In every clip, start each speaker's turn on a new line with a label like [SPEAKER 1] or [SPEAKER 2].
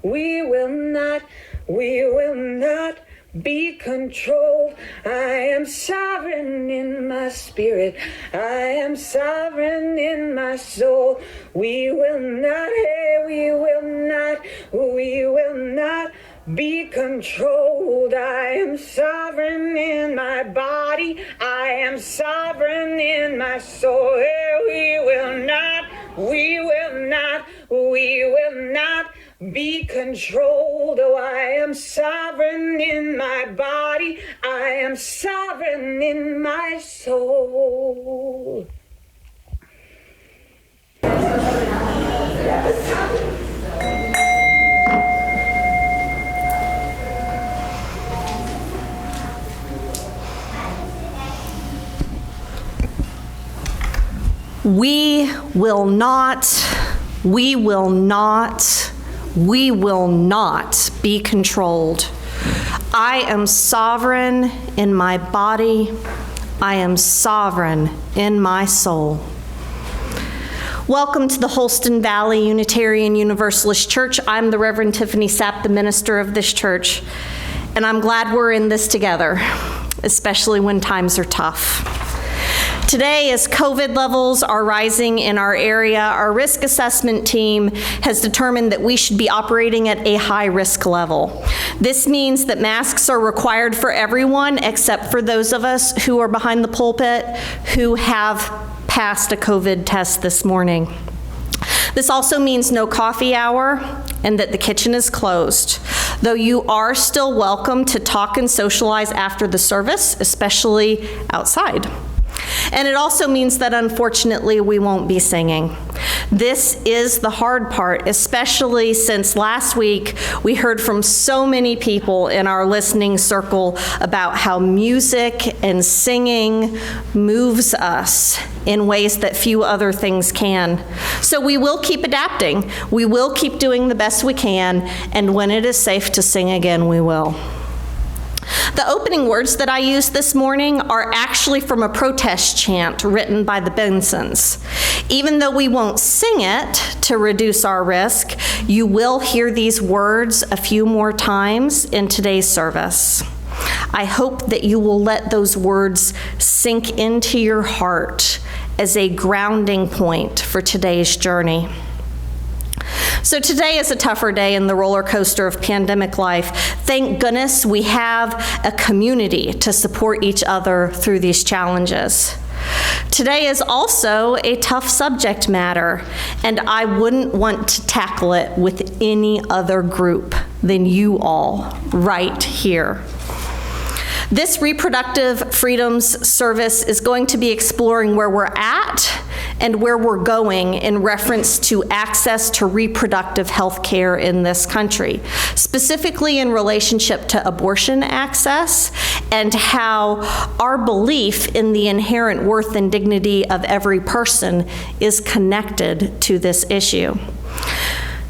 [SPEAKER 1] we will not be controlled. I am sovereign in my spirit. I am sovereign in my soul. We will not be controlled. I am sovereign in my body. I am sovereign in my soul. We will not be controlled. Oh, I am sovereign in my body. I am sovereign in my soul.
[SPEAKER 2] We will not be controlled. I am sovereign in my body. I am sovereign in my soul. Welcome to the Holston Valley Unitarian Universalist Church. I'm the Reverend Tiffany Sapp, the minister of this church, and I'm glad we're in this together, especially when times are tough. Today, as COVID levels are rising in our area, our risk assessment team has determined that we should be operating at a high risk level. This means that masks are required for everyone except for those of us who are behind the pulpit who have passed a COVID test this morning. This also means no coffee hour and that the kitchen is closed, though you are still welcome to talk and socialize after the service, especially outside. And it also means that, unfortunately, we won't be singing. This is the hard part, especially since last week we heard from so many people in our listening circle about how music and singing moves us in ways that few other things can. So we will keep adapting. We will keep doing the best we can, and when it is safe to sing again, we will. The opening words that I used this morning are actually from a protest chant written by the Bensons. Even though we won't sing it to reduce our risk, you will hear these words a few more times in today's service. I hope that you will let those words sink into your heart as a grounding point for today's journey. So today is a tougher day in the roller coaster of pandemic life. Thank goodness we have a community to support each other through these challenges. Today is also a tough subject matter, and I wouldn't want to tackle it with any other group than you all right here. This Reproductive Freedoms service is going to be exploring where we're at and where we're going in reference to access to reproductive health care in this country, specifically in relationship to abortion access and how our belief in the inherent worth and dignity of every person is connected to this issue.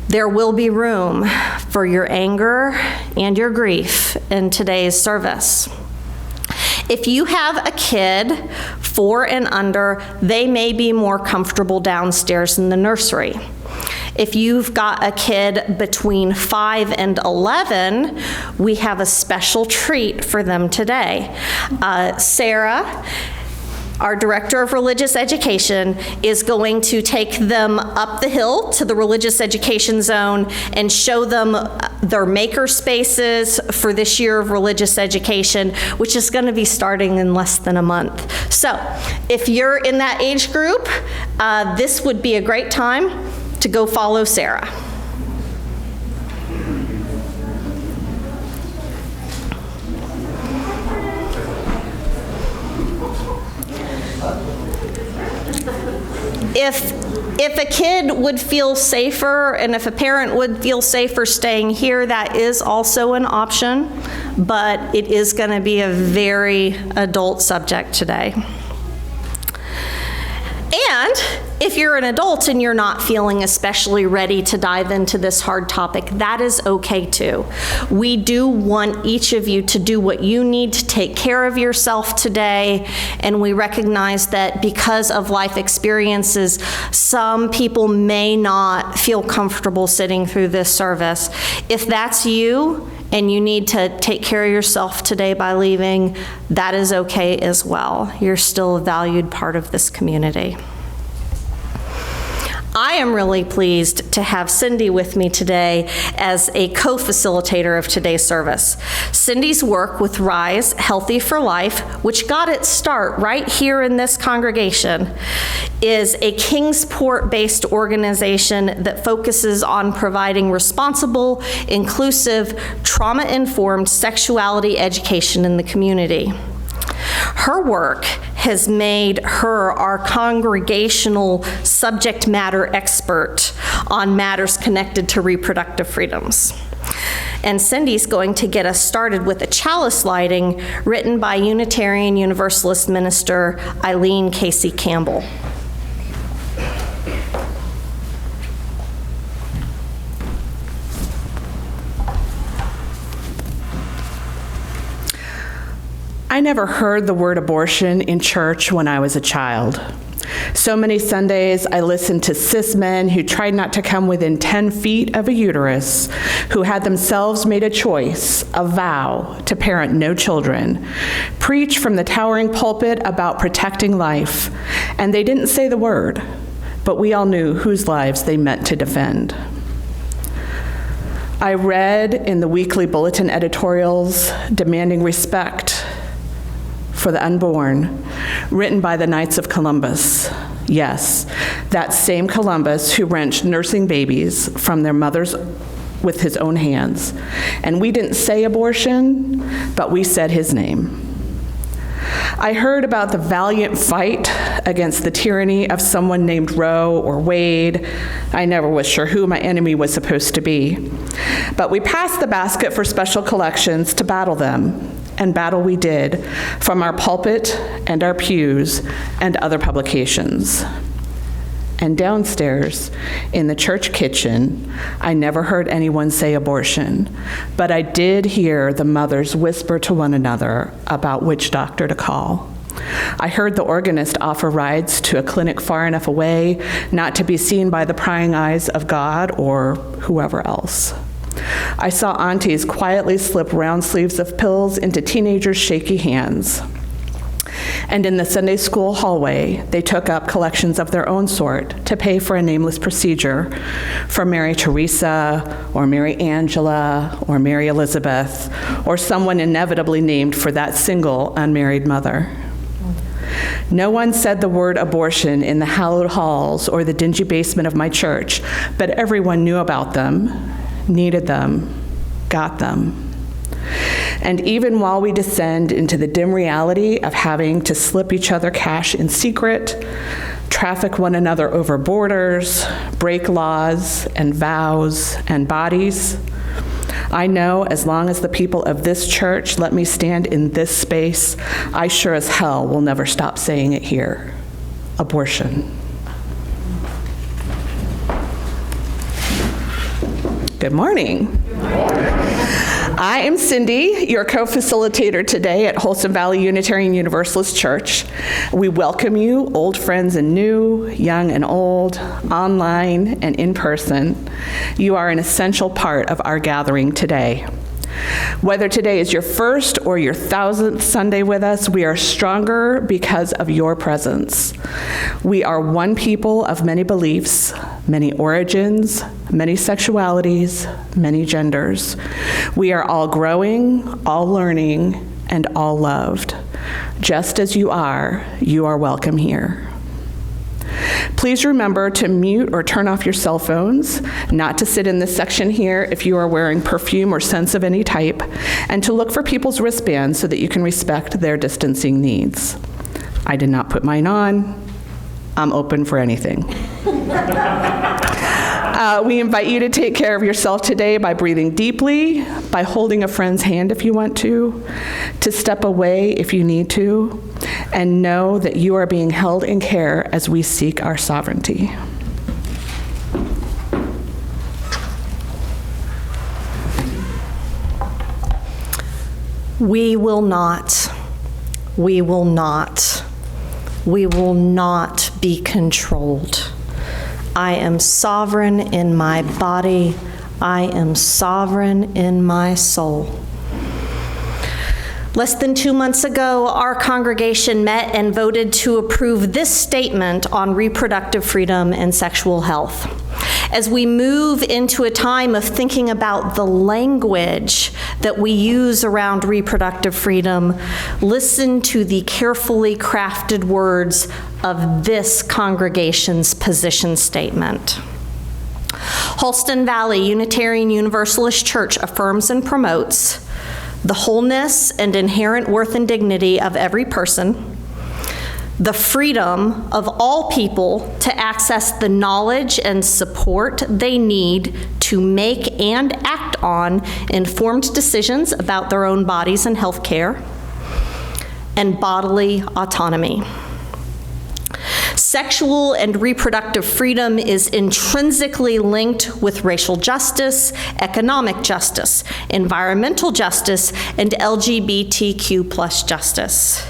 [SPEAKER 2] There will be room for your anger and your grief in today's service. If you have a kid 4 and under, they may be more comfortable downstairs in the nursery. If you've got a kid between 5 and 11, we have a special treat for them today. Sarah, our Director of Religious Education, is going to take them up the hill to the Religious Education Zone and show them their maker spaces for this year of religious education, which is going to be starting in less than a month. So if you're in that age group, this would be a great time to go follow Sarah. If a kid would feel safer and if a parent would feel safer staying here, that is also an option, but it is going to be a very adult subject today. And If you're an adult and you're not feeling especially ready to dive into this hard topic, that is okay too. We do want each of you to do what you need to take care of yourself today, and we recognize that because of life experiences, some people may not feel comfortable sitting through this service. If that's you, and you need to take care of yourself today by leaving, that is okay as well. You're still a valued part of this community. I am really pleased to have Cindy with me today as a co-facilitator of today's service. Cindy's work with Rise Healthy for Life, which got its start right here in this congregation, is a Kingsport-based organization that focuses on providing responsible, inclusive, trauma-informed sexuality education in the community. Her work has made her our congregational subject matter expert on matters connected to reproductive freedoms. And Cindy's going to get us started with a chalice lighting written by Unitarian Universalist minister Eileen Casey Campbell.
[SPEAKER 3] I never heard the word abortion in church when I was a child. So many Sundays I listened to cis men who tried not to come within 10 feet of a uterus, who had themselves made a choice, a vow, to parent no children, preach from the towering pulpit about protecting life, and they didn't say the word, but we all knew whose lives they meant to defend. I read in the weekly bulletin editorials demanding respect for the unborn, written by the Knights of Columbus. Yes, that same Columbus who wrenched nursing babies from their mothers with his own hands. And we didn't say abortion, but we said his name. I heard about the valiant fight against the tyranny of someone named Roe or Wade. I never was sure who my enemy was supposed to be. But we passed the basket for special collections to battle them. And battle we did, from our pulpit and our pews and other publications. And downstairs in the church kitchen, I never heard anyone say abortion, but I did hear the mothers whisper to one another about which doctor to call. I heard the organist offer rides to a clinic far enough away not to be seen by the prying eyes of God or whoever else. I saw aunties quietly slip round sleeves of pills into teenagers' shaky hands. And in the Sunday school hallway, they took up collections of their own sort to pay for a nameless procedure for Mary Teresa, or Mary Angela, or Mary Elizabeth, or someone inevitably named for that single unmarried mother. No one said the word abortion in the hallowed halls or the dingy basement of my church, but everyone knew about them, needed them, got them. And even while we descend into the dim reality of having to slip each other cash in secret, traffic one another over borders, break laws and vows and bodies, I know as long as the people of this church let me stand in this space, I sure as hell will never stop saying it here. Abortion. Good morning. Good morning. I am Cindy, your co-facilitator today at Wholesome Valley Unitarian Universalist Church. We welcome you, old friends and new, young and old, online and in person. You are an essential part of our gathering today. Whether today is your first or your 1000th Sunday with us, we are stronger because of your presence. We are one people of many beliefs, many origins, many sexualities, many genders. We are all growing, all learning, and all loved. Just as you are welcome here. Please remember to mute or turn off your cell phones, not to sit in this section here if you are wearing perfume or scents of any type, and to look for people's wristbands so that you can respect their distancing needs. I did not put mine on. I'm open for anything. We invite you to take care of yourself today by breathing deeply, by holding a friend's hand if you want to step away if you need to, and know that you are being held in care as we seek our sovereignty.
[SPEAKER 2] We will not be controlled. I am sovereign in my body. I am sovereign in my soul. Less than 2 months ago, our congregation met and voted to approve this statement on reproductive freedom and sexual health. As we move into a time of thinking about the language that we use around reproductive freedom, listen to the carefully crafted words of this congregation's position statement. Holston Valley Unitarian Universalist Church affirms and promotes the wholeness and inherent worth and dignity of every person, the freedom of all people to access the knowledge and support they need to make and act on informed decisions about their own bodies and health care, and bodily autonomy. Sexual and reproductive freedom is intrinsically linked with racial justice, economic justice, environmental justice, and LGBTQ+ justice.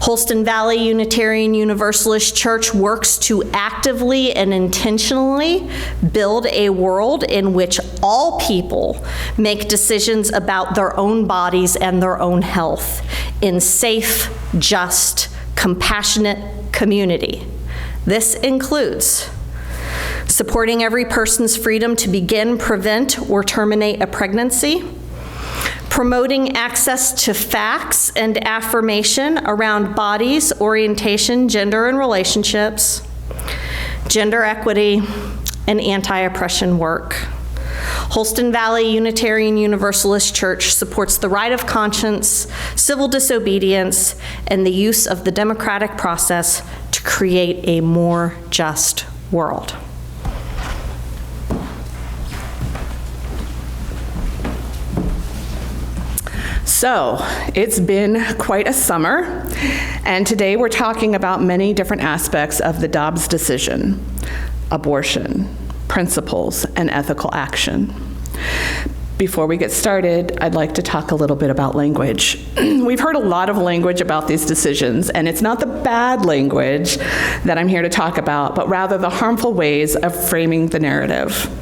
[SPEAKER 2] Holston Valley Unitarian Universalist Church works to actively and intentionally build a world in which all people make decisions about their own bodies and their own health in safe, just, compassionate community. This includes supporting every person's freedom to begin, prevent, or terminate a pregnancy, promoting access to facts and affirmation around bodies, orientation, gender and relationships, gender equity, and anti-oppression work. Holston Valley Unitarian Universalist Church supports the right of conscience, civil disobedience, and the use of the democratic process to create a more just world.
[SPEAKER 3] So, it's been quite a summer, and today we're talking about many different aspects of the Dobbs decision: abortion, principles, and ethical action. Before we get started, I'd like to talk a little bit about language. We've heard a lot of language about these decisions, and it's not the bad language that I'm here to talk about, but rather the harmful ways of framing the narrative.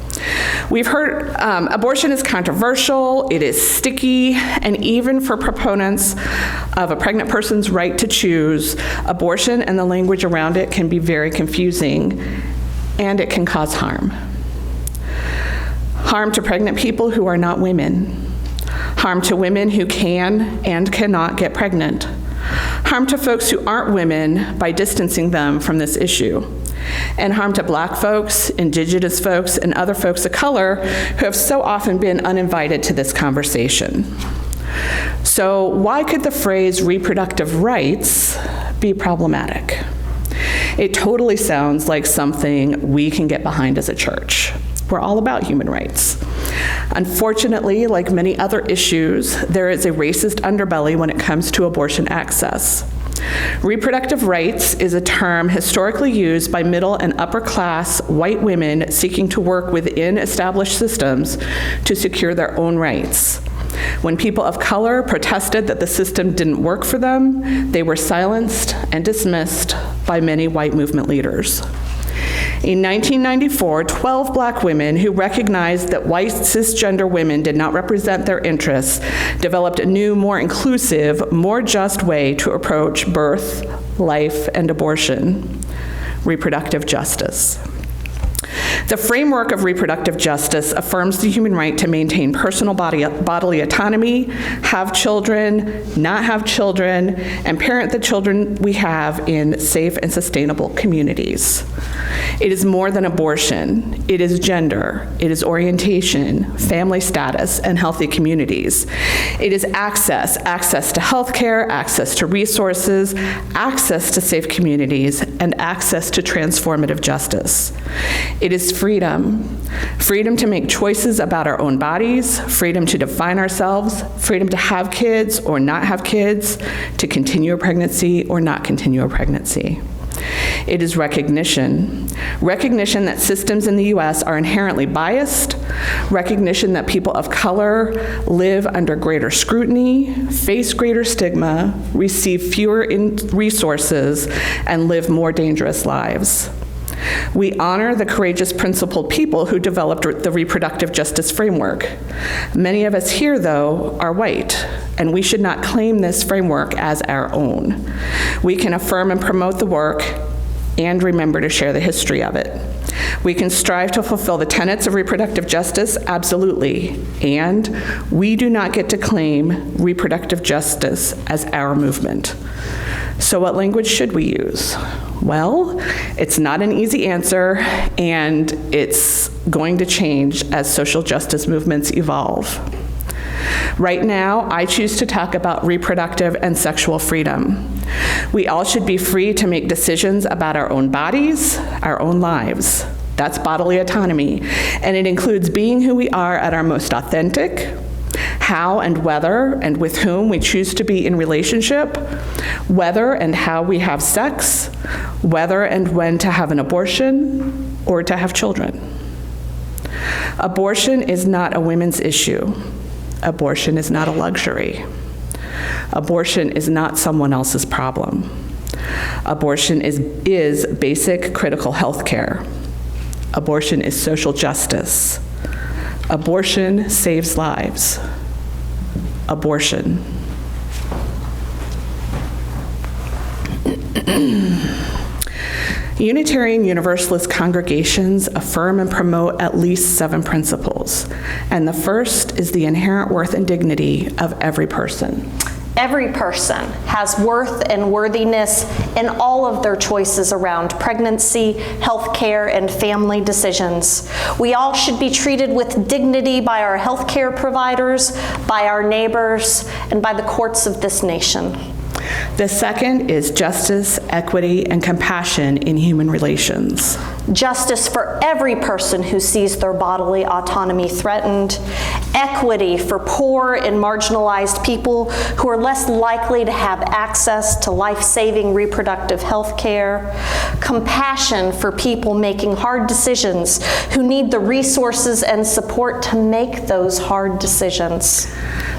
[SPEAKER 3] We've heard abortion is controversial, it is sticky, and even for proponents of a pregnant person's right to choose, abortion and the language around it can be very confusing, and it can cause harm. Harm to pregnant people who are not women. Harm to women who can and cannot get pregnant. Harm to folks who aren't women by distancing them from this issue. And harm to Black folks, Indigenous folks, and other folks of color who have so often been uninvited to this conversation. So why could the phrase reproductive rights be problematic? It totally sounds like something we can get behind as a church. We're all about human rights. Unfortunately, like many other issues, there is a racist underbelly when it comes to abortion access. Reproductive rights is a term historically used by middle and upper class white women seeking to work within established systems to secure their own rights. When people of color protested that the system didn't work for them, they were silenced and dismissed by many white movement leaders. In 1994, 12 Black women who recognized that white cisgender women did not represent their interests developed a new, more inclusive, more just way to approach birth, life, and abortion: reproductive justice. The framework of reproductive justice affirms the human right to maintain personal bodily autonomy, have children, not have children, and parent the children we have in safe and sustainable communities. It is more than abortion. It is gender. It is orientation, family status, and healthy communities. It is access to healthcare, access to resources, access to safe communities, and access to transformative justice. It is is freedom. Freedom to make choices about our own bodies, freedom to define ourselves, freedom to have kids or not have kids, to continue a pregnancy or not continue a pregnancy. It is recognition that systems in the U.S. are inherently biased, recognition that people of color live under greater scrutiny, face greater stigma, receive fewer resources, and live more dangerous lives. We honor the courageous, principled people who developed the reproductive justice framework. Many of us here, though, are white, and we should not claim this framework as our own. We can affirm and promote the work and remember to share the history of it. We can strive to fulfill the tenets of reproductive justice, absolutely, and we do not get to claim reproductive justice as our movement. So what language should we use? Well, it's not an easy answer, and it's going to change as social justice movements evolve. Right now, I choose to talk about reproductive and sexual freedom. We all should be free to make decisions about our own bodies, our own lives. That's bodily autonomy, and it includes being who we are at our most authentic, how and whether and with whom we choose to be in relationship, whether and how we have sex, whether and when to have an abortion or to have children. Abortion is not a women's issue. Abortion is not a luxury. Abortion is not someone else's problem. Abortion is basic critical health care. Abortion is social justice. Abortion saves lives. Abortion. Unitarian Universalist congregations affirm and promote at least 7 principles, and the first is the inherent worth and dignity of every person.
[SPEAKER 2] Every person has worth and worthiness in all of their choices around pregnancy, health care, and family decisions. We all should be treated with dignity by our health care providers, by our neighbors, and by the courts of this nation.
[SPEAKER 3] The second is justice, equity, and compassion in human relations.
[SPEAKER 2] Justice for every person who sees their bodily autonomy threatened. Equity for poor and marginalized people who are less likely to have access to life-saving reproductive health care. Compassion for people making hard decisions who need the resources and support to make those hard decisions.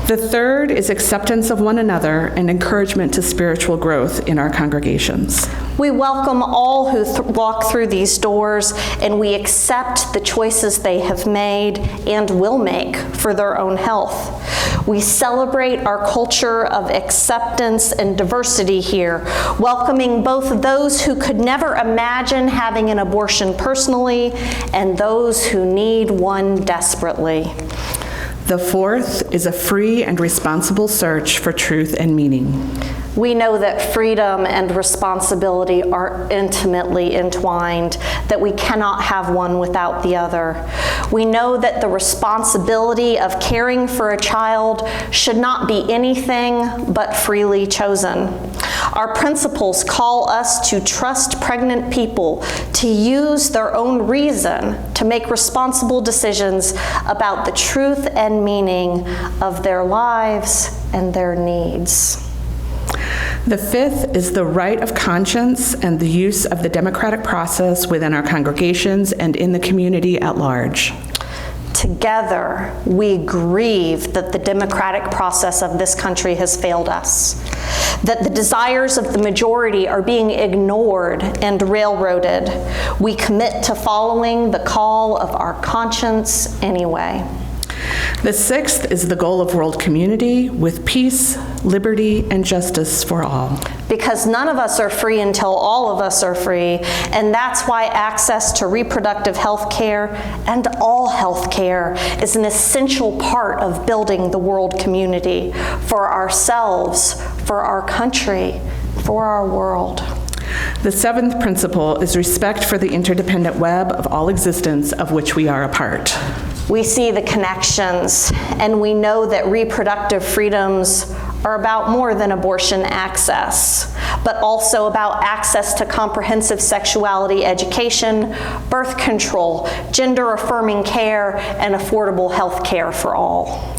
[SPEAKER 3] The third is acceptance of one another and encouragement to spiritual growth in our congregations.
[SPEAKER 2] We welcome all who walk through these doors, and we accept the choices they have made and will make for their own health. We celebrate our culture of acceptance and diversity here, welcoming both those who could never imagine having an abortion personally and those who need one desperately.
[SPEAKER 3] The fourth is a free and responsible search for truth and meaning.
[SPEAKER 2] We know that freedom and responsibility are intimately entwined, that we cannot have one without the other. We know that the responsibility of caring for a child should not be anything but freely chosen. Our principles call us to trust pregnant people to use their own reason to make responsible decisions about the truth and meaning of their lives and their needs.
[SPEAKER 3] The fifth is the right of conscience and the use of the democratic process within our congregations and in the community at large.
[SPEAKER 2] Together, we grieve that the democratic process of this country has failed us, that the desires of the majority are being ignored and railroaded. We commit to following the call of our conscience anyway.
[SPEAKER 3] The sixth is the goal of world community with peace, liberty, and justice for all.
[SPEAKER 2] Because none of us are free until all of us are free, and that's why access to reproductive health care and all health care is an essential part of building the world community for ourselves, for our country, for our world.
[SPEAKER 3] The seventh principle is respect for the interdependent web of all existence of which we are a part.
[SPEAKER 2] We see the connections, and we know that reproductive freedoms are about more than abortion access, but also about access to comprehensive sexuality education, birth control, gender-affirming care, and affordable health care for all.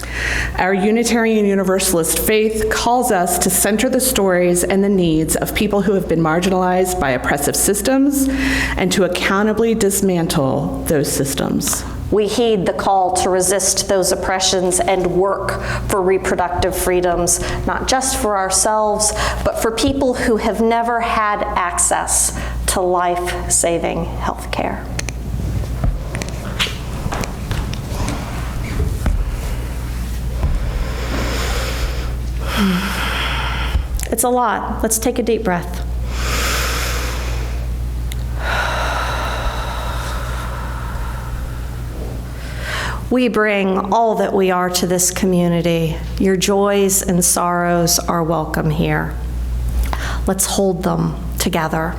[SPEAKER 3] Our Unitarian Universalist faith calls us to center the stories and the needs of people who have been marginalized by oppressive systems and to accountably dismantle those systems.
[SPEAKER 2] We heed the call to resist those oppressions and work for reproductive freedoms, not just for ourselves, but for people who have never had access to life-saving health care. It's a lot. Let's take a deep breath. We bring all that we are to this community. Your joys and sorrows are welcome here. Let's hold them together.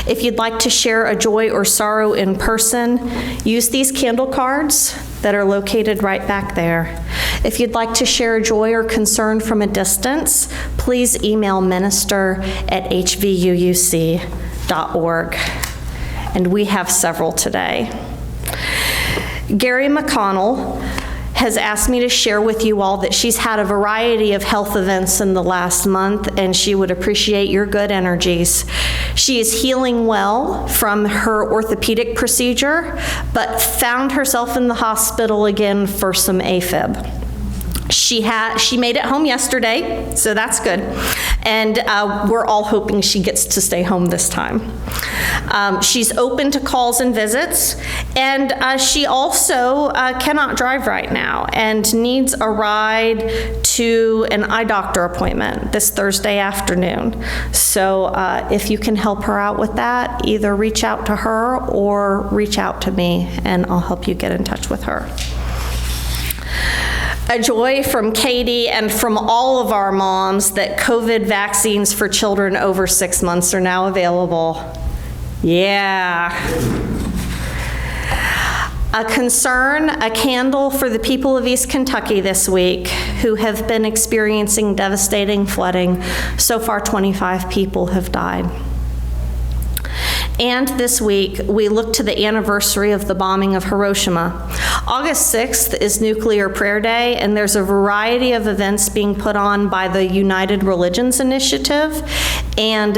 [SPEAKER 2] If you'd like to share a joy or sorrow in person, use these candle cards that are located right back there. If you'd like to share a joy or concern from a distance, please email minister@hvuuc.org. And we have several today. Gary McConnell has asked me to share with you all that she's had a variety of health events in the last month, and she would appreciate your good energies. She is healing well from her orthopedic procedure, but found herself in the hospital again for some AFib. She made it home yesterday, so that's good. And we're all hoping she gets to stay home this time. She's open to calls and visits, and she also cannot drive right now and needs a ride to an eye doctor appointment this Thursday afternoon. So if you can help her out with that, either reach out to her or reach out to me, and I'll help you get in touch with her. A joy from Katie and from all of our moms that COVID vaccines for children over 6 months are now available. Yeah. A concern, a candle for the people of East Kentucky this week who have been experiencing devastating flooding. So far, 25 people have died. And this week, we look to the anniversary of the bombing of Hiroshima. August 6th is Nuclear Prayer Day, and there's a variety of events being put on by the United Religions Initiative and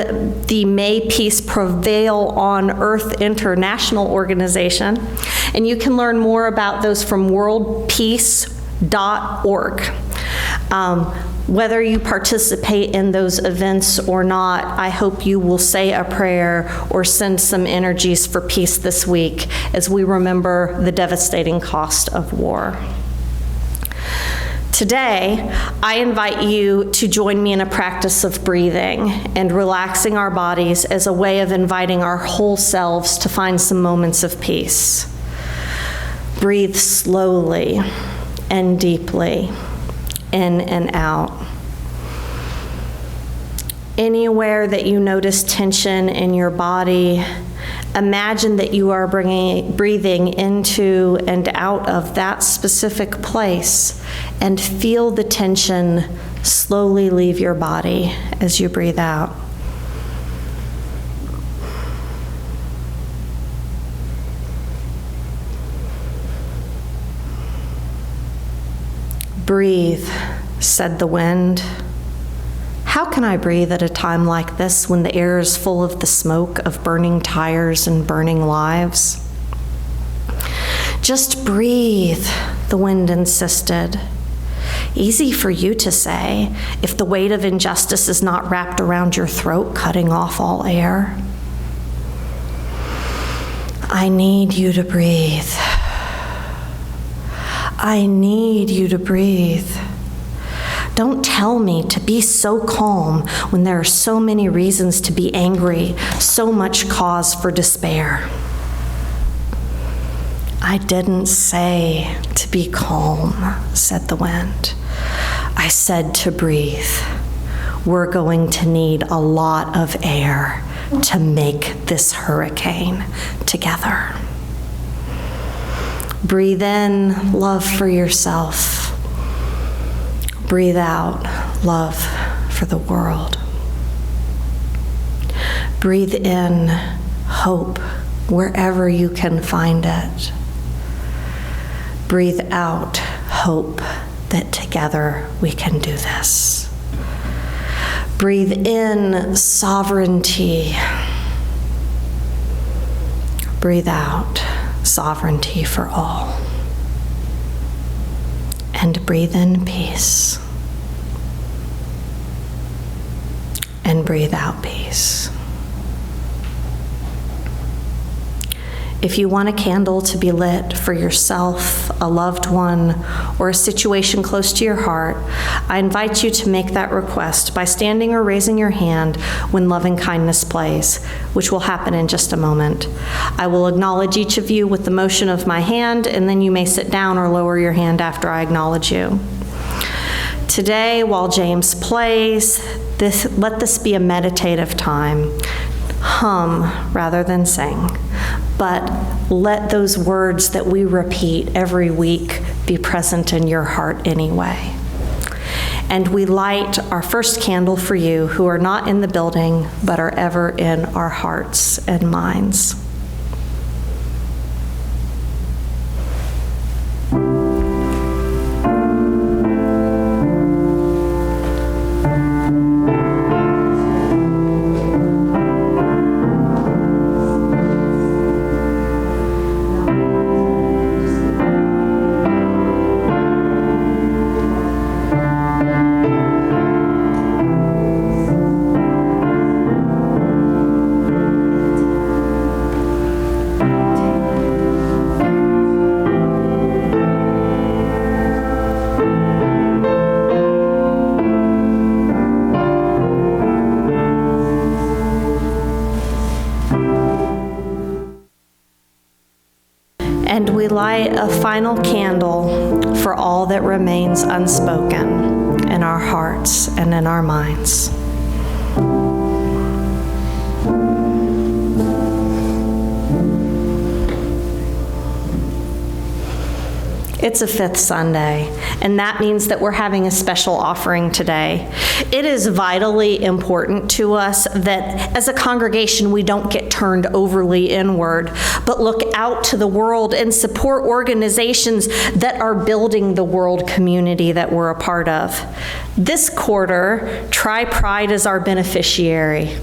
[SPEAKER 2] the May Peace Prevail on Earth International Organization. And you can learn more about those from worldpeace.org. Whether you participate in those events or not, I hope you will say a prayer or send some energies for peace this week as we remember the devastating cost of war. Today, I invite you to join me in a practice of breathing and relaxing our bodies as a way of inviting our whole selves to find some moments of peace. Breathe slowly and deeply, in and out. Anywhere that you notice tension in your body, imagine that you are breathing into and out of that specific place, and feel the tension slowly leave your body as you breathe out. Breathe, said the wind. How can I breathe at a time like this when the air is full of the smoke of burning tires and burning lives? Just breathe, the wind insisted. Easy for you to say if the weight of injustice is not wrapped around your throat, cutting off all air. I need you to breathe. I need you to breathe. Don't tell me to be so calm when there are so many reasons to be angry, so much cause for despair. I didn't say to be calm, said the wind. I said to breathe. We're going to need a lot of air to make this hurricane together. Breathe in love for yourself. Breathe out love for the world. Breathe in hope wherever you can find it. Breathe out hope that together we can do this. Breathe in sovereignty. Breathe out sovereignty for all. And breathe in peace. And breathe out peace. If you want a candle to be lit for yourself, a loved one, or a situation close to your heart, I invite you to make that request by standing or raising your hand when loving kindness plays, which will happen in just a moment. I will acknowledge each of you with the motion of my hand, and then you may sit down or lower your hand after I acknowledge you. Today, while James plays, let this be a meditative time. Hum rather than sing, but let those words that we repeat every week be present in your heart anyway. And we light our first candle for you who are not in the building, but are ever in our hearts and minds. And we light a final candle for all that remains unspoken in our hearts and in our minds. It's a fifth Sunday, and that means that we're having a special offering today. It is vitally important to us that as a congregation we don't get turned overly inward, but look out to the world and support organizations that are building the world community that we're a part of. This quarter, Tri-Pride is our beneficiary.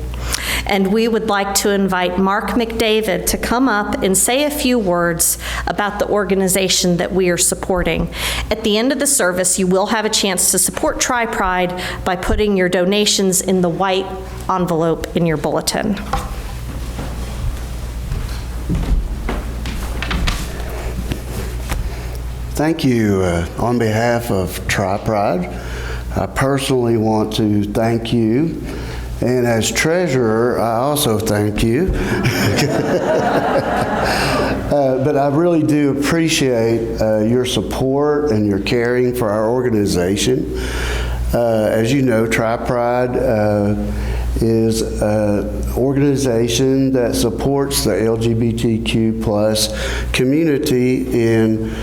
[SPEAKER 2] And we would like to invite Mark McDavid to come up and say a few words about the organization that we are supporting. At the end of the service, you will have a chance to support Tri-Pride by putting your donations in the white envelope in your bulletin.
[SPEAKER 4] Thank you. On behalf of Tri-Pride, I personally want to thank you. And as treasurer, I also thank you. But I really do appreciate your support and your caring for our organization. As you know, Tri-Pride is an organization that supports the LGBTQ plus community in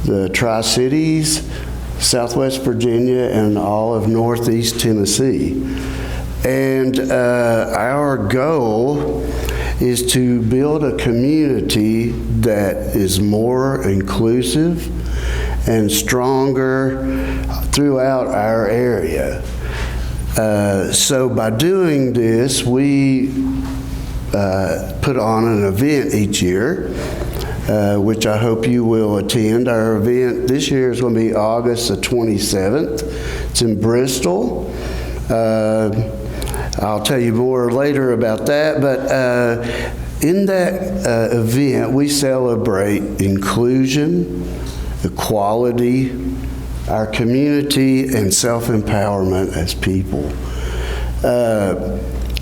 [SPEAKER 4] the Tri-Cities, Southwest Virginia, and all of Northeast Tennessee. And our goal is to build a community that is more inclusive and stronger throughout our area. So by doing this, we put on an event each year, which I hope you will attend. Our event this year is going to be August the 27th. It's in Bristol. I'll tell you more later about that, but in that event, we celebrate inclusion, equality, our community, and self-empowerment as people.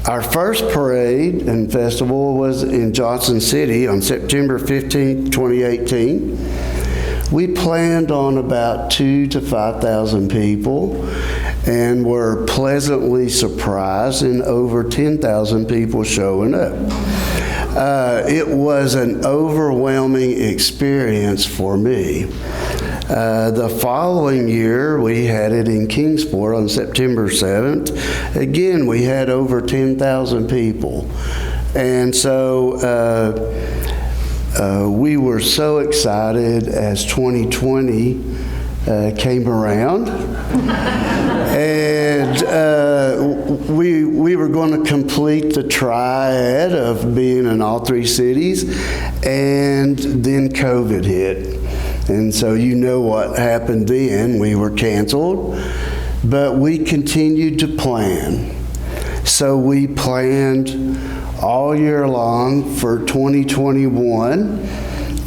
[SPEAKER 4] Our first parade and festival was in Johnson City on September 15, 2018. We planned on about 2,000 to 5,000 people, and were pleasantly surprised in over 10,000 people showing up. It was an overwhelming experience for me. The following year, we had it in Kingsport on September 7th. Again, we had over 10,000 people. And so we were so excited as 2020 came around. And we were going to complete the triad of being in all three cities, and then COVID hit. And so you know what happened then. We were canceled, but we continued to plan. So we planned all year long for 2021.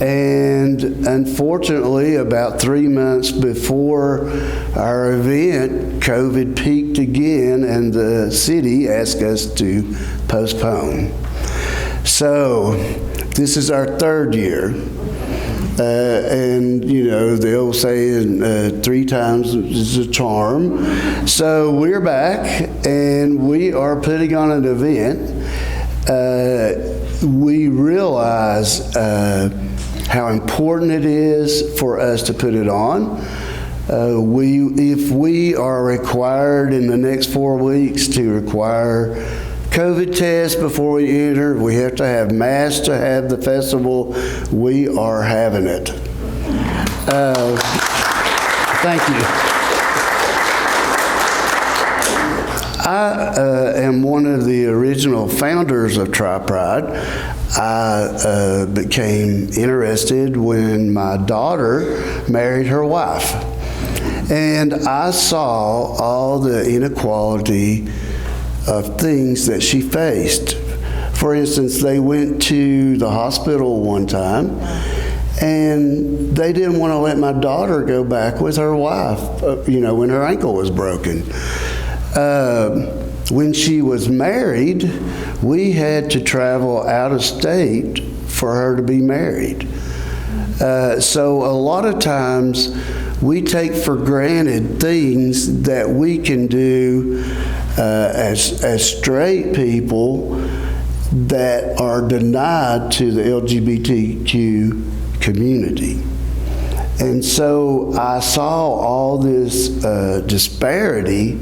[SPEAKER 4] And unfortunately, about 3 months before our event, COVID peaked again, and the city asked us to postpone. So this is our third year. And, you know, the old saying, 3 times is a charm. So we're back, and we are putting on an event. We realize how important it is for us to put it on. If we are required in the next 4 weeks to require COVID tests before we enter, we have to have masks to have the festival, we are having it. Thank you. I am one of the original founders of Tri-Pride. I became interested when my daughter married her wife. And I saw all the inequality of things that she faced. For instance, they went to the hospital one time, and they didn't want to let my daughter go back with her wife, when her ankle was broken. When she was married, we had to travel out of state for her to be married. So a lot of times we take for granted things that we can do as straight people that are denied to the LGBTQ community. And so I saw all this disparity,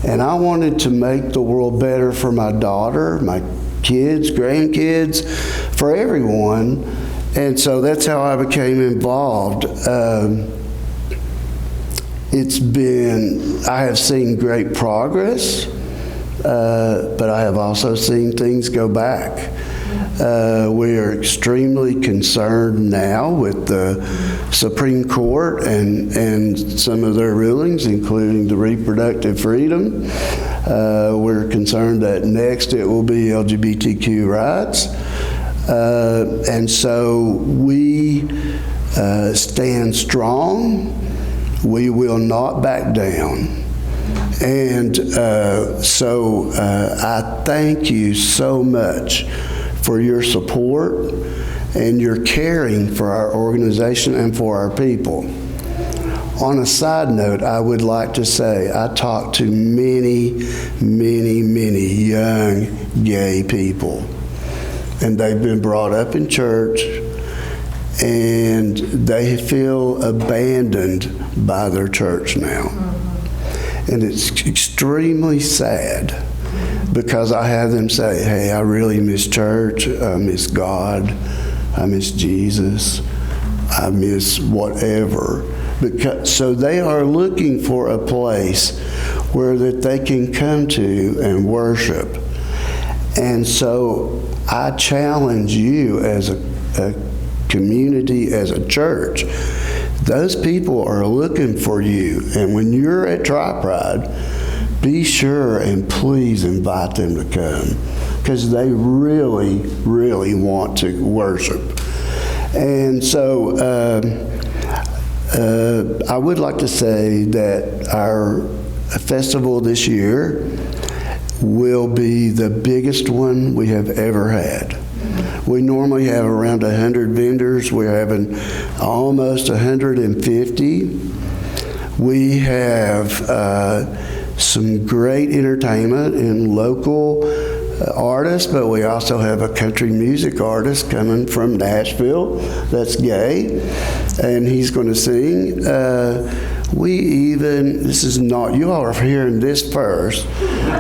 [SPEAKER 4] and I wanted to make the world better for my daughter, my kids, grandkids, for everyone. And so that's how I became involved. I have seen great progress, but I have also seen things go back. We are extremely concerned now with the Supreme Court and some of their rulings, including the reproductive freedom. We're concerned that next it will be LGBTQ rights. And so we stand strong. We will not back down. And so I thank you so much for your support and your caring for our organization and for our people. On a side note, I would like to say I talk to many, many, many young gay people, and they've been brought up in church, and they feel abandoned by their church now. And it's extremely sad, because I have them say, hey, I really miss church, I miss God, I miss Jesus, I miss whatever. So they are looking for a place where that they can come to and worship. And so I challenge you as a community, as a church, those people are looking for you. And when you're at Tri-Pride, be sure and please invite them to come, because they really, really want to worship. And so I would like to say that our festival this year will be the biggest one we have ever had. We normally have around 100 vendors. We're having almost 150. We have some great entertainment in local artist, but we also have a country music artist coming from Nashville that's gay, and he's going to sing. This is not, you all are hearing this first.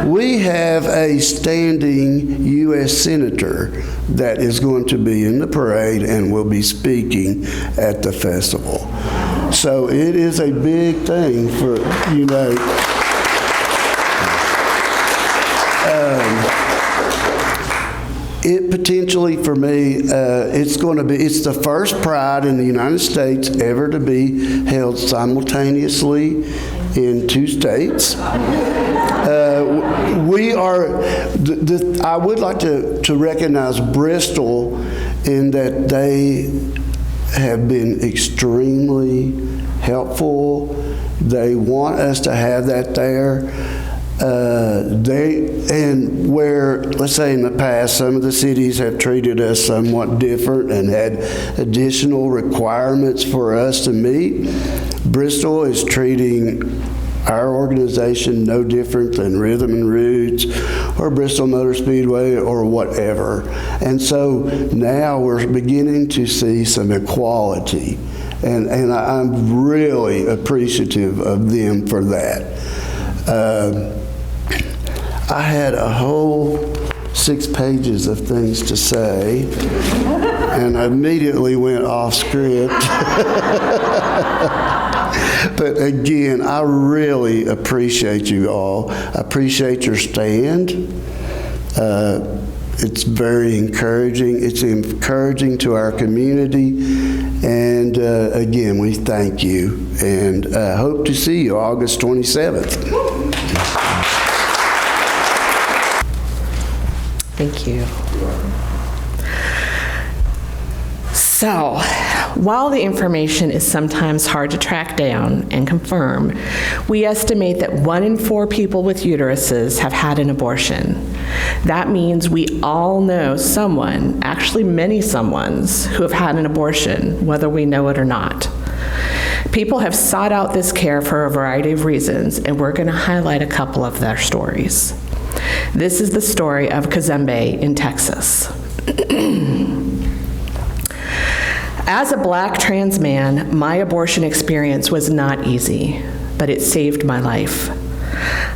[SPEAKER 4] We have a standing U.S. Senator that is going to be in the parade and will be speaking at the festival. So it is a big thing for, it potentially, for me, it's the first Pride in the United States ever to be held simultaneously in 2 states. I would like to recognize Bristol in that they have been extremely helpful. They want us to have that there. Where, let's say in the past, some of the cities have treated us somewhat different and had additional requirements for us to meet, Bristol is treating our organization no different than Rhythm and Roots or Bristol Motor Speedway or whatever. And so now we're beginning to see some equality, and I'm really appreciative of them for that. I had a whole 6 pages of things to say, and I immediately went off script. But again, I really appreciate you all. I appreciate your stand. It's very encouraging. It's encouraging to our community. And again, we thank you, and hope to see you August 27th.
[SPEAKER 3] Thank you. So, while the information is sometimes hard to track down and confirm, we estimate that 1 in 4 people with uteruses have had an abortion. That means we all know someone, actually many someones, who have had an abortion, whether we know it or not. People have sought out this care for a variety of reasons, and we're going to highlight a couple of their stories. This is the story of Kazembe in Texas. As a Black trans man, my abortion experience was not easy, but it saved my life.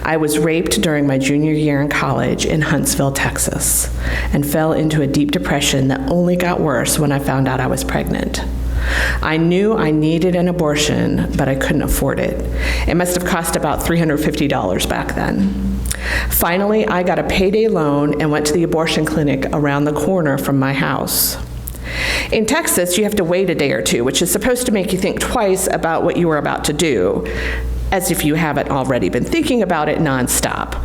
[SPEAKER 3] I was raped during my junior year in college in Huntsville, Texas, and fell into a deep depression that only got worse when I found out I was pregnant. I knew I needed an abortion, but I couldn't afford it. It must have cost about $350 back then. Finally, I got a payday loan and went to the abortion clinic around the corner from my house. In Texas, you have to wait a day or two, which is supposed to make you think twice about what you were about to do, as if you haven't already been thinking about it nonstop.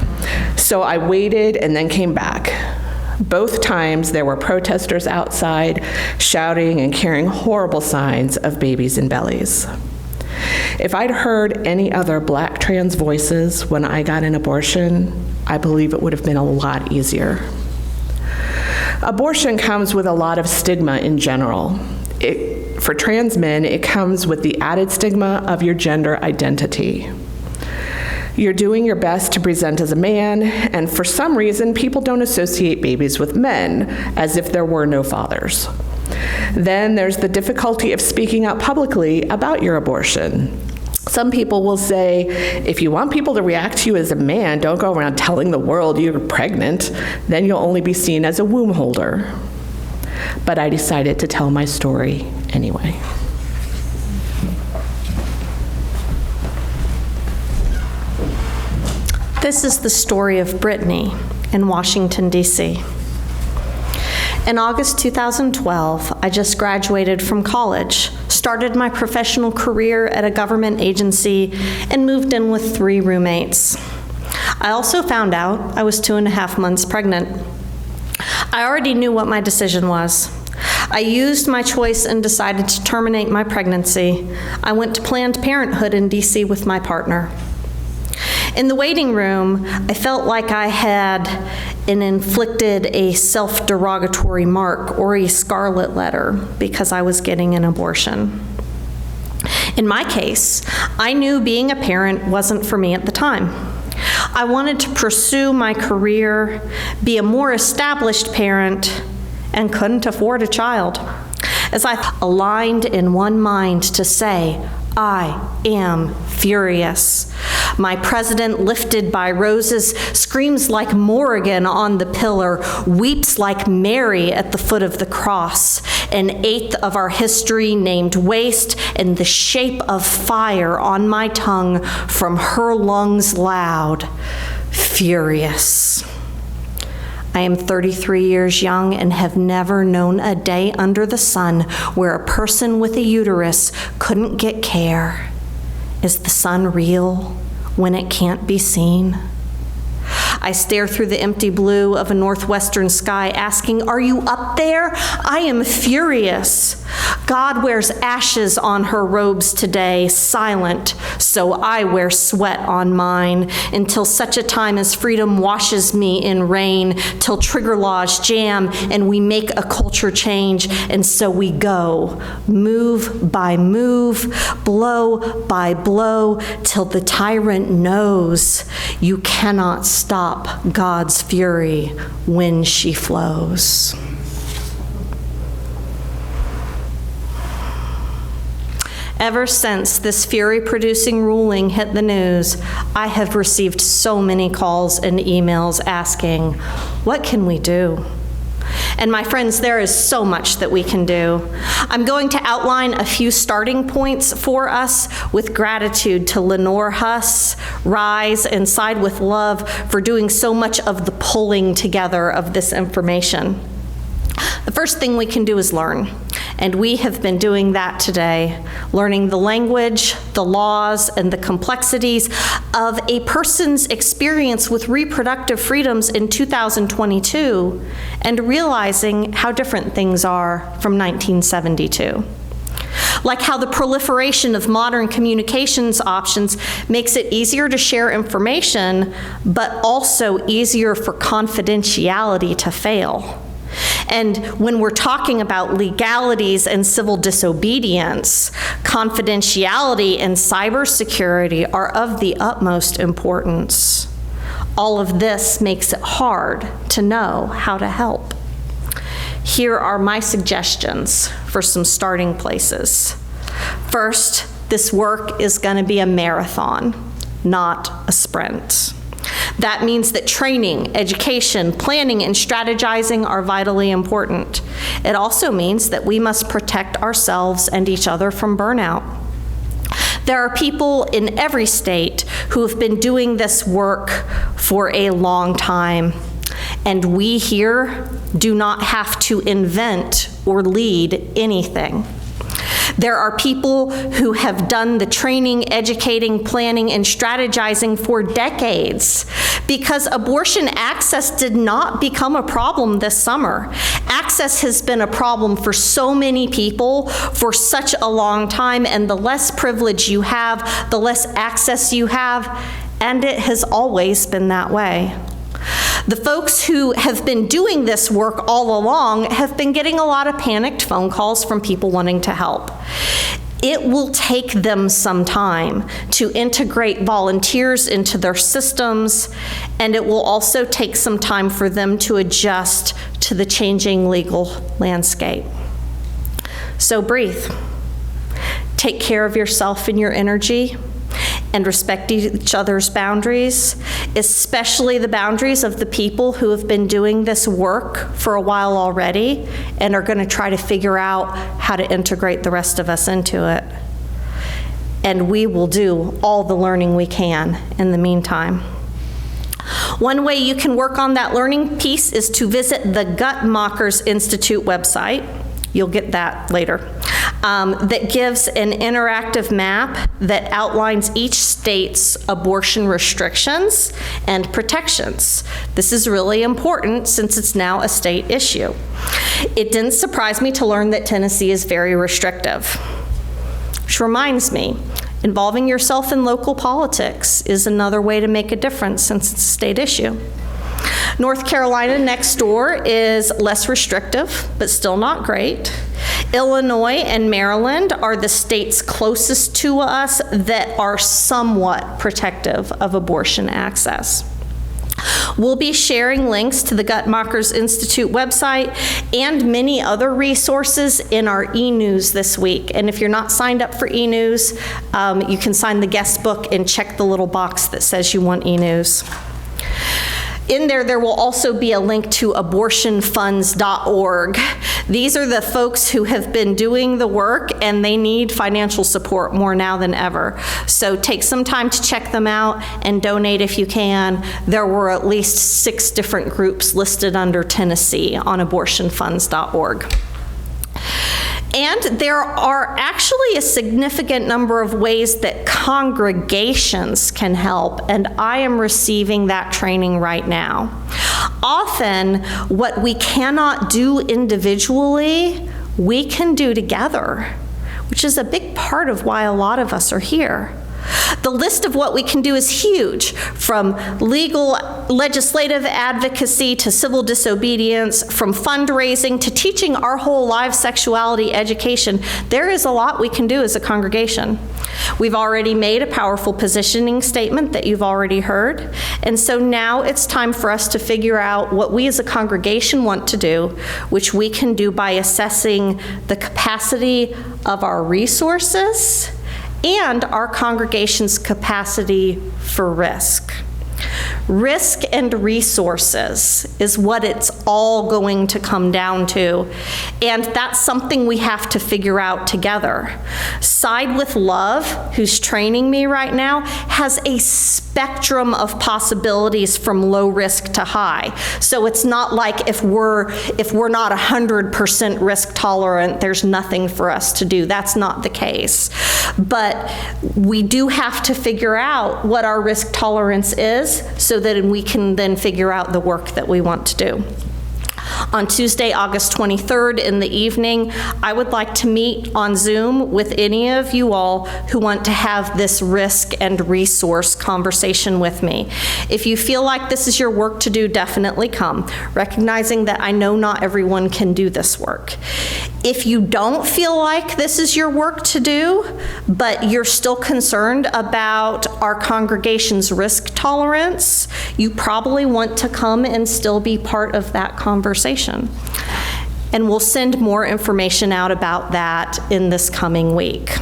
[SPEAKER 3] So I waited and then came back. Both times there were protesters outside shouting and carrying horrible signs of babies in bellies. If I'd heard any other Black trans voices when I got an abortion, I believe it would have been a lot easier. Abortion comes with a lot of stigma in general. For trans men, it comes with the added stigma of your gender identity. You're doing your best to present as a man, and for some reason, people don't associate babies with men, as if there were no fathers. Then there's the difficulty of speaking out publicly about your abortion. Some people will say, if you want people to react to you as a man, don't go around telling the world you're pregnant, then you'll only be seen as a womb holder. But I decided to tell my story anyway.
[SPEAKER 2] This is the story of Brittany in Washington, D.C. In August 2012, I just graduated from college, started my professional career at a government agency, and moved in with 3 roommates. I also found out I was 2.5 months pregnant. I already knew what my decision was. I used my choice and decided to terminate my pregnancy. I went to Planned Parenthood in D.C. with my partner. In the waiting room, I felt like I had inflicted a self-derogatory mark or a scarlet letter because I was getting an abortion. In my case, I knew being a parent wasn't for me at the time. I wanted to pursue my career, be a more established parent, and couldn't afford a child. As I aligned in one mind to say, I am furious. My president, lifted by roses, screams like Morrigan on the pillar, weeps like Mary at the foot of the cross. An eighth of our history named waste, and the shape of fire on my tongue from her lungs loud, furious. I am 33 years young and have never known a day under the sun where a person with a uterus couldn't get care. Is the sun real when it can't be seen? I stare through the empty blue of a northwestern sky, asking, are you up there? I am furious. God wears ashes on her robes today, silent, so I wear sweat on mine, until such a time as freedom washes me in rain, till trigger laws jam and we make a culture change, and so we go, move by move, blow by blow, till the tyrant knows you cannot stop God's fury when she flows. Ever since this fury-producing ruling hit the news, I have received so many calls and emails asking, what can we do? And my friends, there is so much that we can do. I'm going to outline a few starting points for us with gratitude to Lenore Huss, Rise, and Side with Love for doing so much of the pulling together of this information. The first thing we can do is learn, and we have been doing that today, learning the language, the laws, and the complexities of a person's experience with reproductive freedoms in 2022, and realizing how different things are from 1972. Like how the proliferation of modern communications options makes it easier to share information, but also easier for confidentiality to fail. And when we're talking about legalities and civil disobedience, confidentiality and cybersecurity are of the utmost importance. All of this makes it hard to know how to help. Here are my suggestions for some starting places. First, this work is going to be a marathon, not a sprint. That means that training, education, planning, and strategizing are vitally important. It also means that we must protect ourselves and each other from burnout. There are people in every state who have been doing this work for a long time, and we here do not have to invent or lead anything. There are people who have done the training, educating, planning, and strategizing for decades, because abortion access did not become a problem this summer. Access has been a problem for so many people for such a long time, and the less privilege you have, the less access you have, and it has always been that way. The folks who have been doing this work all along have been getting a lot of panicked phone calls from people wanting to help. It will take them some time to integrate volunteers into their systems, and it will also take some time for them to adjust to the changing legal landscape. So breathe. Take care of yourself and your energy, and respect each other's boundaries, especially the boundaries of the people who have been doing this work for a while already and are going to try to figure out how to integrate the rest of us into it. And we will do all the learning we can in the meantime. One way you can work on that learning piece is to visit the Guttmakers Institute website. You'll get that later. That gives an interactive map that outlines each state's abortion restrictions and protections. This is really important since it's now a state issue. It didn't surprise me to learn that Tennessee is very restrictive. Which reminds me, involving yourself in local politics is another way to make a difference since it's a state issue. North Carolina next door is less restrictive, but still not great. Illinois and Maryland are the states closest to us that are somewhat protective of abortion access. We'll be sharing links to the Guttmachers Institute website and many other resources in our e-news this week. And if you're not signed up for e-news, you can sign the guest book and check the little box that says you want e-news. In there will also be a link to abortionfunds.org. These are the folks who have been doing the work, and they need financial support more now than ever. So take some time to check them out and donate if you can. There were at least 6 different groups listed under Tennessee on abortionfunds.org. And there are actually a significant number of ways that congregations can help, and I am receiving that training right now. Often, what we cannot do individually, we can do together, which is a big part of why a lot of us are here. The list of what we can do is huge, from legislative advocacy to civil disobedience, from fundraising to teaching our whole lives sexuality education. There is a lot we can do as a congregation. We've already made a powerful positioning statement that you've already heard, and so now it's time for us to figure out what we as a congregation want to do, which we can do by assessing the capacity of our resources and our congregation's capacity for risk. Risk and resources is what it's all going to come down to, and that's something we have to figure out together. Side with Love, who's training me right now, has a spectrum of possibilities from low risk to high. So it's not like if we're not 100% risk tolerant, there's nothing for us to do. That's not the case. But we do have to figure out what our risk tolerance is so that we can then figure out the work that we want to do. On Tuesday, August 23rd in the evening, I would like to meet on Zoom with any of you all who want to have this risk and resource conversation with me. If you feel like this is your work to do, definitely come, recognizing that I know not everyone can do this work. If you don't feel like this is your work to do, but you're still concerned about our congregation's risk tolerance, you probably want to come and still be part of that conversation. And we'll send more information out about that in this coming week.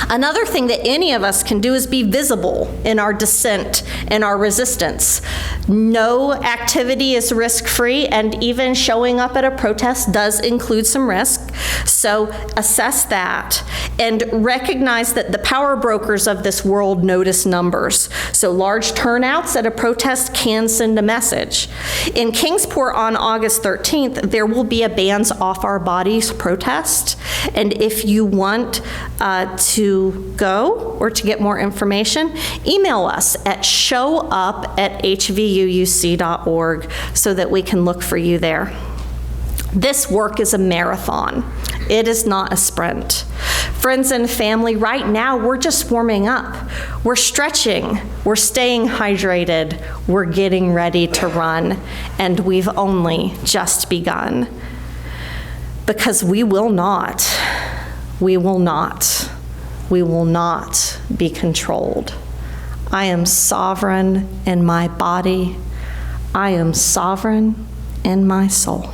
[SPEAKER 2] Another thing that any of us can do is be visible in our dissent and our resistance. No activity is risk-free, and even showing up at a protest does include some risk. So assess that and recognize that the power brokers of this world notice numbers. So large turnouts at a protest can send a message. In Kingsport on August 13th, there will be a Bands Off Our Bodies protest. And if you want to go or to get more information, email us at showup@hvuuc.org so that we can look for you there. This work is a marathon. It is not a sprint. Friends and family, right now we're just warming up. We're stretching, we're staying hydrated, we're getting ready to run, and we've only just begun. Because we will not be controlled. I am sovereign in my body. I am sovereign in my soul.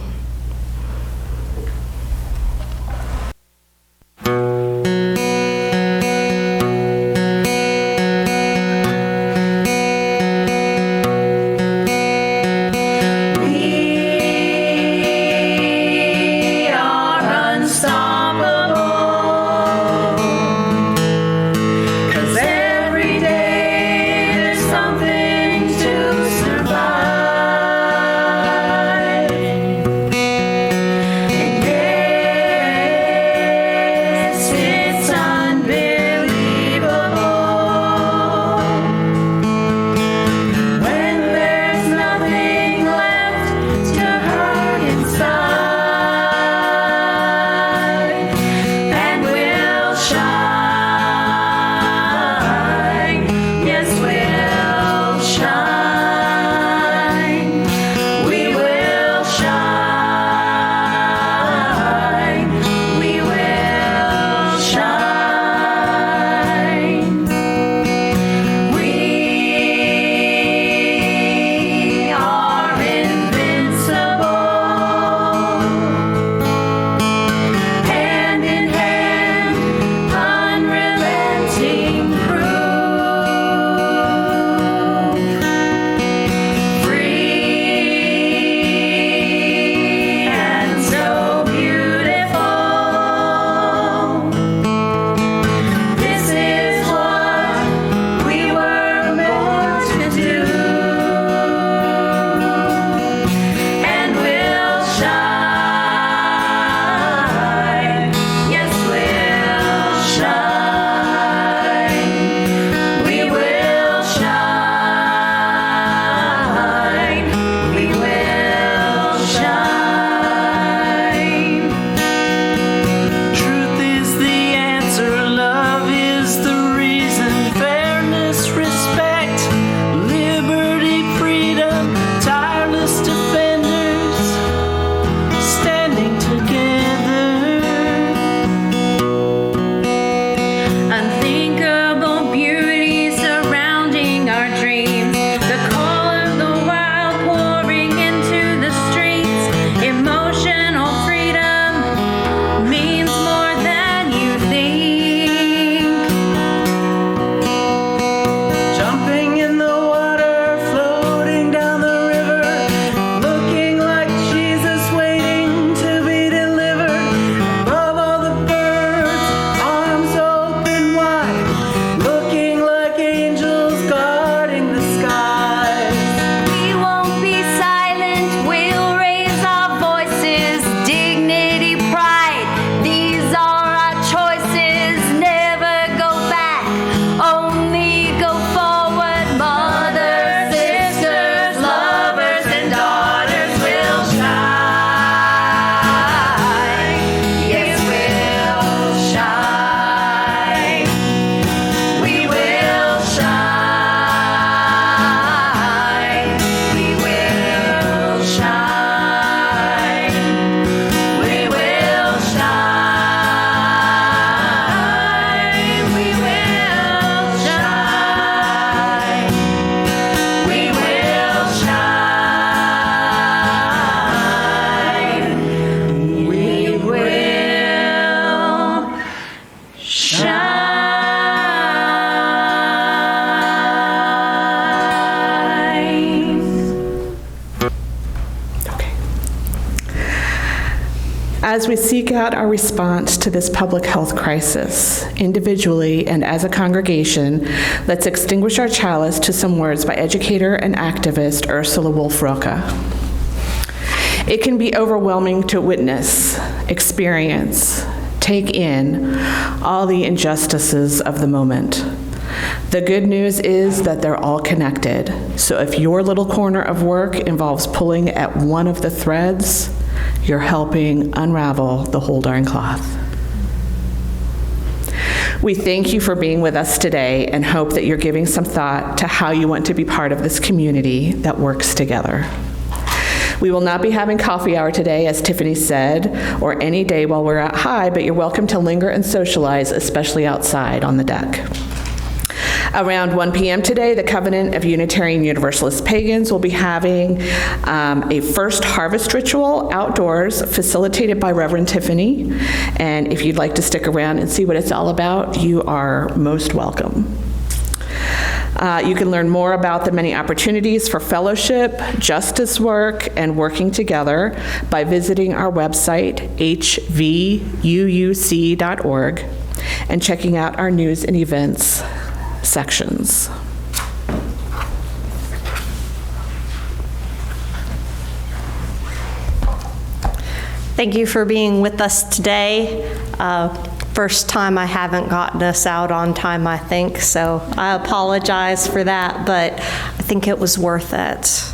[SPEAKER 3] As we seek out our response to this public health crisis, individually and as a congregation, let's extinguish our chalice to some words by educator and activist Ursula Wolf-Roca. It can be overwhelming to witness, experience, take in all the injustices of the moment. The good news is that they're all connected. So if your little corner of work involves pulling at one of the threads, you're helping unravel the whole darn cloth. We thank you for being with us today and hope that you're giving some thought to how you want to be part of this community that works together. We will not be having coffee hour today, as Tiffany said, or any day while we're at high, but you're welcome to linger and socialize, especially outside on the deck. Around 1 p.m. today, the Covenant of Unitarian Universalist Pagans will be having a first harvest ritual outdoors facilitated by Reverend Tiffany. And if you'd like to stick around and see what it's all about, you are most welcome. You can learn more about the many opportunities for fellowship, justice work, and working together by visiting our website, hvuuc.org, and checking out our news and events sections.
[SPEAKER 2] Thank you for being with us today. First time I haven't gotten us out on time, I think, so I apologize for that, but I think it was worth it.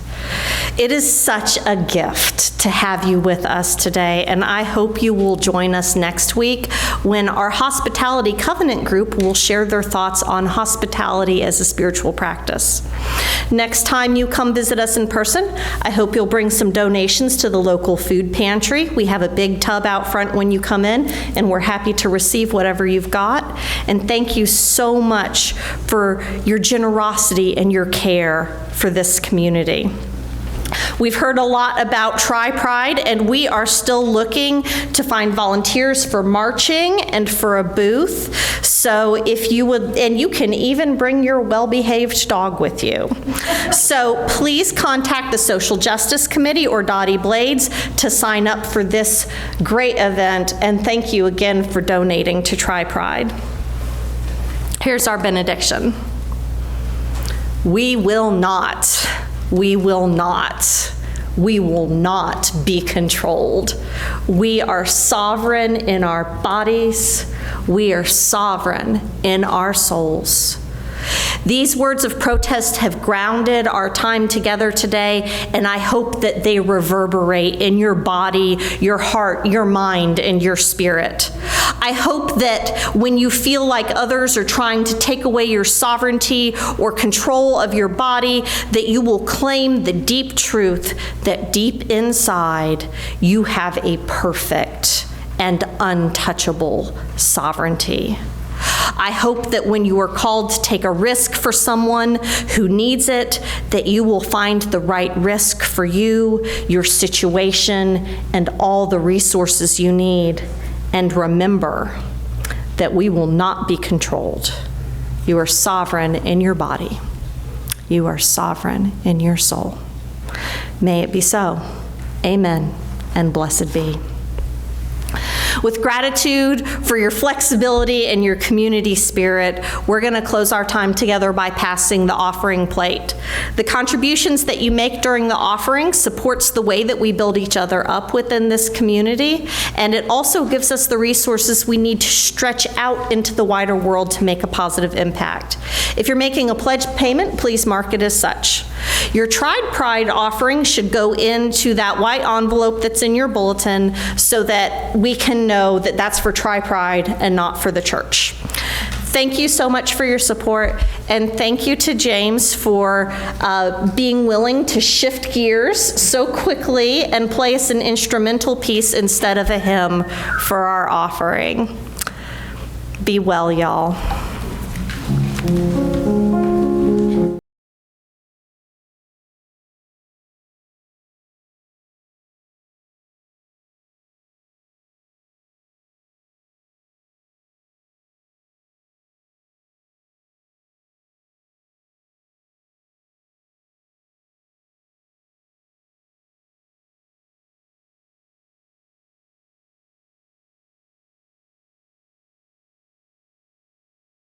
[SPEAKER 2] It is such a gift to have you with us today, and I hope you will join us next week when our Hospitality Covenant group will share their thoughts on hospitality as a spiritual practice. Next time you come visit us in person, I hope you'll bring some donations to the local food pantry. We have a big tub out front when you come in, and we're happy to receive whatever you've got. And thank you so much for your generosity and your care for this community. We've heard a lot about Tri-Pride, and we are still looking to find volunteers for marching and for a booth. So if you would, and you can even bring your well-behaved dog with you. So please contact the Social Justice Committee or Dottie Blades to sign up for this great event. And thank you again for donating to Tri-Pride. Here's our benediction. We will not be controlled. We are sovereign in our bodies. We are sovereign in our souls. These words of protest have grounded our time together today, and I hope that they reverberate in your body, your heart, your mind, and your spirit. I hope that when you feel like others are trying to take away your sovereignty or control of your body, that you will claim the deep truth that deep inside you have a perfect and untouchable sovereignty. I hope that when you are called to take a risk for someone who needs it, that you will find the right risk for you, your situation, and all the resources you need. And remember that we will not be controlled. You are sovereign in your body. You are sovereign in your soul. May it be so. Amen, and blessed be. With gratitude for your flexibility and your community spirit, we're going to close our time together by passing the offering plate. The contributions that you make during the offering supports the way that we build each other up within this community, and it also gives us the resources we need to stretch out into the wider world to make a positive impact. If you're making a pledge payment, please mark it as such. Your Tri-Pride offering should go into that white envelope that's in your bulletin so that we can know that that's for Tri-Pride and not for the church. Thank you so much for your support, and thank you to James for being willing to shift gears so quickly and play us an instrumental piece instead of a hymn for our offering. Be well, y'all.